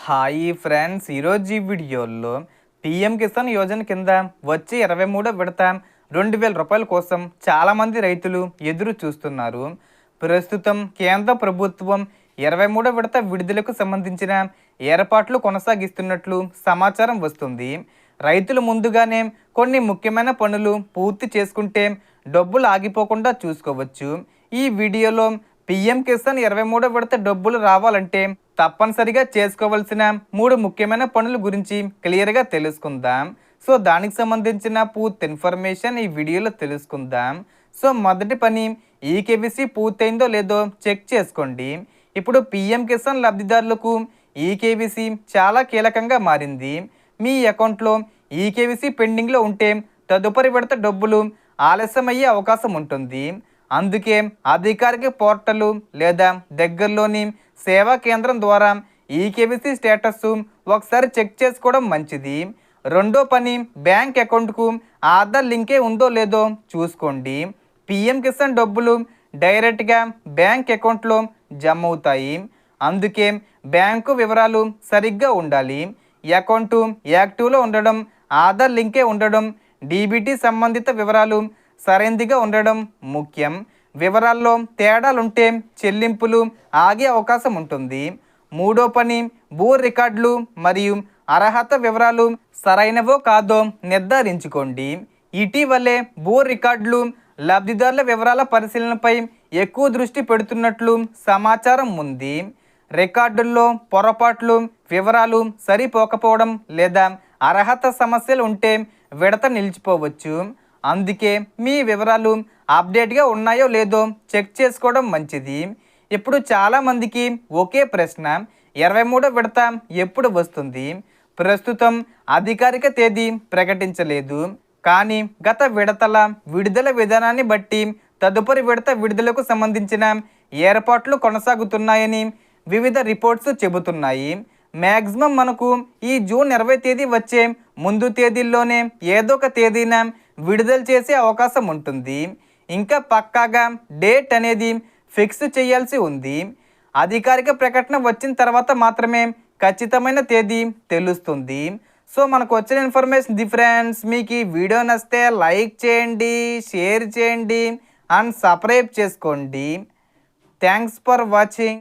Hi friends, ఈరోజు ఈ వీడియోలో పీఎం కిసాన్ యోజన కింద వచ్చే 23వ విడత 2000 రూపాయల కోసం చాలామంది రైతులు ఎదురు చూస్తున్నారు. ప్రస్తుతం కేంద్ర ప్రభుత్వం 23వ విడత విడుదలకు సంబంధించిన ఏర్పాట్లు కొనసాగిస్తున్నట్లు సమాచారం వస్తుంది. రైతులు ముందుగానే కొన్ని ముఖ్యమైన పనులు పూర్తి చేసుకుంటే డబ్బులు ఆగిపోకుండా చూసుకోవచ్చు. ఈ వీడియోలో పీఎం కిసాన్ 23వ విడత డబ్బులు రావాలంటే తప్పనిసరిగా చేసుకోవాల్సిన 3 ముఖ్యమైన పనుల గురించి క్లియర్గా తెలుసుకుందాం. సో దానికి సంబంధించిన పూర్తి ఇన్ఫర్మేషన్ ఈ వీడియోలో తెలుసుకుందాం. సో మొదటి పని, ఈకేవీసీ పూర్తయిందో లేదో చెక్ చేసుకోండి. ఇప్పుడు పీఎం కిసాన్ లబ్ధిదారులకు ఈకేవీసీ చాలా కీలకంగా మారింది. మీ అకౌంట్లో ఈకేవీసీ పెండింగ్లో ఉంటే తదుపరి విడత డబ్బులు ఆలస్యమయ్యే అవకాశం ఉంటుంది. అందుకే అధికారిక పోర్టల్ లేదా దగ్గరలోని సేవా కేంద్రం ద్వారా ఈకేవీసీ స్టేటస్ ఒకసారి చెక్ చేసుకోవడం మంచిది. రెండో పని, బ్యాంక్ అకౌంట్కు ఆధార్ లింకే ఉందో లేదో చూసుకోండి. పీఎం కిసాన్ డబ్బులు డైరెక్ట్గా బ్యాంక్ అకౌంట్లో జమ అవుతాయి. అందుకే బ్యాంకు వివరాలు సరిగ్గా ఉండాలి. అకౌంటు యాక్టివ్లో ఉండడం, ఆధార్ లింకే ఉండడం, డీబీటీ సంబంధిత వివరాలు సరైనదిగా ఉండడం ముఖ్యం. వివరాల్లో తేడాలుంటే చెల్లింపులు ఆగే అవకాశం ఉంటుంది. మూడో పని, భూ రికార్డులు మరియు అర్హత వివరాలు సరైనవో కాదో నిర్ధారించుకోండి. ఇటీవలే భూ రికార్డులు, లబ్ధిదారుల వివరాల పరిశీలనపై ఎక్కువ దృష్టి పెడుతున్నట్లు సమాచారం ఉంది. రికార్డుల్లో పొరపాట్లు, వివరాలు సరిపోకపోవడం లేదా అర్హత సమస్యలు ఉంటే విడత నిలిచిపోవచ్చు. అందుకే మీ వివరాలు అప్డేట్గా ఉన్నాయో లేదో చెక్ చేసుకోవడం మంచిది. ఇప్పుడు చాలామందికి ఒకే ప్రశ్న, 23వ విడత ఎప్పుడు వస్తుంది? ప్రస్తుతం అధికారిక తేదీ ప్రకటించలేదు. కానీ గత విడతల విడుదల విధానాన్ని బట్టి తదుపరి విడత విడుదలకు సంబంధించిన ఏర్పాట్లు కొనసాగుతున్నాయని వివిధ రిపోర్ట్స్ చెబుతున్నాయి. మ్యాక్సిమం మనకు ఈ జూన్ 20 తేదీ వచ్చే ముందు తేదీల్లోనే ఏదో ఒక తేదీన విడుదల చేసే అవకాశం ఉంటుంది. ఇంకా పక్కాగా డేట్ అనేది ఫిక్స్ చేయాల్సి ఉంది. అధికారిక ప్రకటన వచ్చిన తర్వాత మాత్రమే ఖచ్చితమైన తేదీ తెలుస్తుంది. సో మనకు వచ్చిన ఇన్ఫర్మేషన్ ఫ్రెండ్స్. మీకు ఈ వీడియో నచ్చితే లైక్ చేయండి, షేర్ చేయండి అండ్ సబ్స్క్రైబ్ చేసుకోండి. Thanks for watching.